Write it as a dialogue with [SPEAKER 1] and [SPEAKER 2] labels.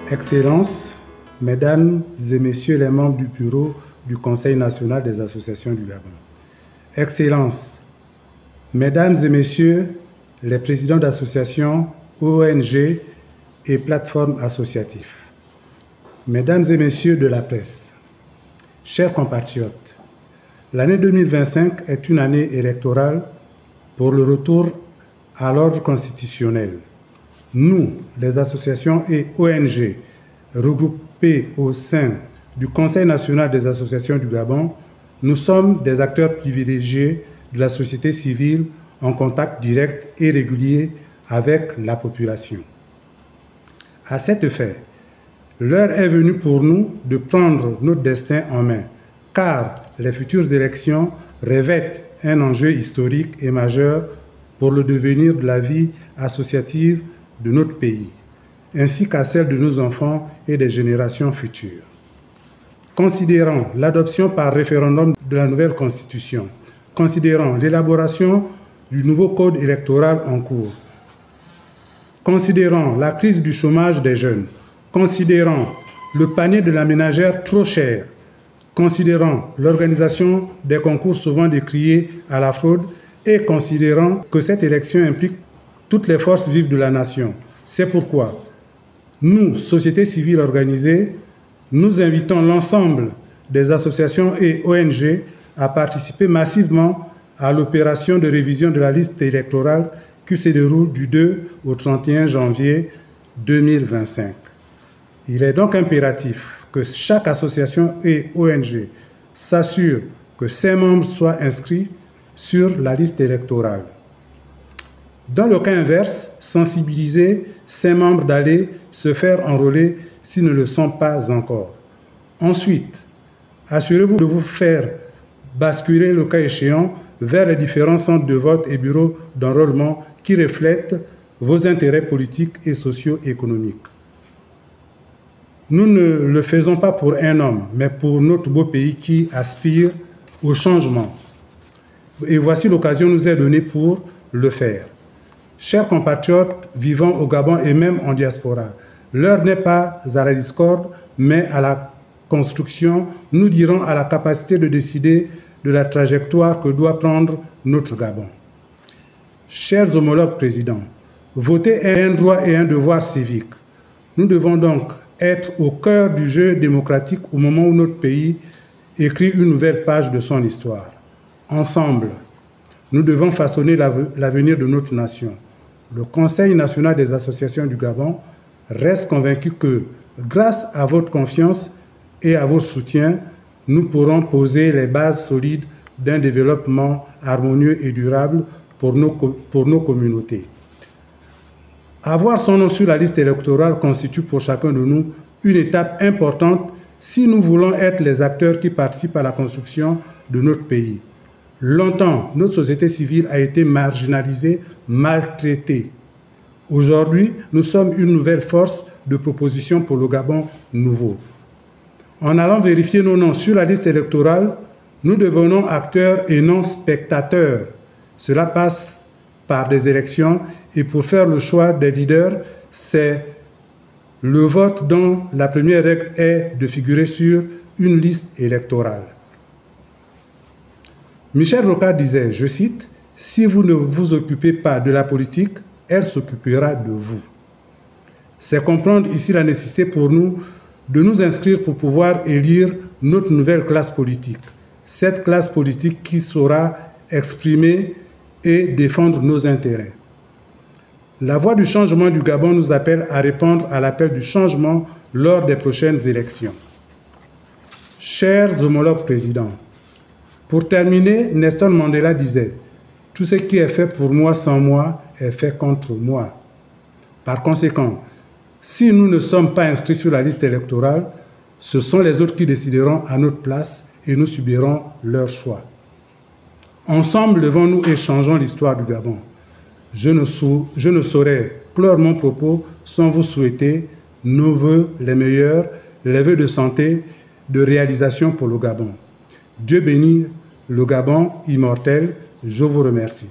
[SPEAKER 1] Excellences, Mesdames et Messieurs les membres du bureau du Conseil national des associations du Gabon. Excellences, Mesdames et Messieurs les présidents d'associations, ONG et plateformes associatives. Mesdames et Messieurs de la presse, chers compatriotes, l'année 2025 est une année électorale pour le retour à l'ordre constitutionnel. Nous, les associations et ONG regroupées au sein du Conseil national des associations du Gabon, nous sommes des acteurs privilégiés de la société civile en contact direct et régulier avec la population. À cet effet, l'heure est venue pour nous de prendre notre destin en main, car les futures élections revêtent un enjeu historique et majeur pour le devenir de la vie associative de notre pays, ainsi qu'à celle de nos enfants et des générations futures. Considérant l'adoption par référendum de la nouvelle Constitution, considérant l'élaboration du nouveau code électoral en cours, considérant la crise du chômage des jeunes, considérant le panier de la ménagère trop cher, considérant l'organisation des concours souvent décriés à la fraude et considérant que cette élection implique toutes les forces vives de la nation. C'est pourquoi nous, société civile organisée, nous invitons l'ensemble des associations et ONG à participer massivement à l'opération de révision de la liste électorale qui se déroule du 2 au 31 janvier 2025. Il est donc impératif que chaque association et ONG s'assure que ses membres soient inscrits sur la liste électorale. Dans le cas inverse, sensibiliser ses membres d'aller se faire enrôler s'ils ne le sont pas encore. Ensuite, assurez-vous de vous faire basculer le cas échéant vers les différents centres de vote et bureaux d'enrôlement qui reflètent vos intérêts politiques et socio-économiques. Nous ne le faisons pas pour un homme, mais pour notre beau pays qui aspire au changement. Et voici l'occasion nous est donnée pour le faire. Chers compatriotes vivant au Gabon et même en diaspora, l'heure n'est pas à la discorde, mais à la construction, nous dirons à la capacité de décider de la trajectoire que doit prendre notre Gabon. Chers homologues présidents, voter est un droit et un devoir civique. Nous devons donc être au cœur du jeu démocratique au moment où notre pays écrit une nouvelle page de son histoire. Ensemble, nous devons façonner l'avenir de notre nation. Le Conseil national des associations du Gabon reste convaincu que, grâce à votre confiance et à vos soutiens, nous pourrons poser les bases solides d'un développement harmonieux et durable pour nos communautés. Avoir son nom sur la liste électorale constitue pour chacun de nous une étape importante si nous voulons être les acteurs qui participent à la construction de notre pays. Longtemps, notre société civile a été marginalisée, maltraitée. Aujourd'hui, nous sommes une nouvelle force de proposition pour le Gabon nouveau. En allant vérifier nos noms sur la liste électorale, nous devenons acteurs et non spectateurs. Cela passe par des élections et pour faire le choix des leaders, c'est le vote dont la première règle est de figurer sur une liste électorale. Michel Rocard disait, je cite, « Si vous ne vous occupez pas de la politique, elle s'occupera de vous. » C'est comprendre ici la nécessité pour nous de nous inscrire pour pouvoir élire notre nouvelle classe politique. Cette classe politique qui saura exprimer et défendre nos intérêts. La voie du changement du Gabon nous appelle à répondre à l'appel du changement lors des prochaines élections. Chers homologues présidents, pour terminer, Nelson Mandela disait « Tout ce qui est fait pour moi sans moi est fait contre moi ». Par conséquent, si nous ne sommes pas inscrits sur la liste électorale, ce sont les autres qui décideront à notre place et nous subirons leur choix. Ensemble, levons-nous et changeons l'histoire du Gabon. Je ne saurais clore mon propos sans vous souhaiter nos vœux les meilleurs, les vœux de santé, de réalisation pour le Gabon. Dieu bénit le Gabon immortel. Je vous remercie.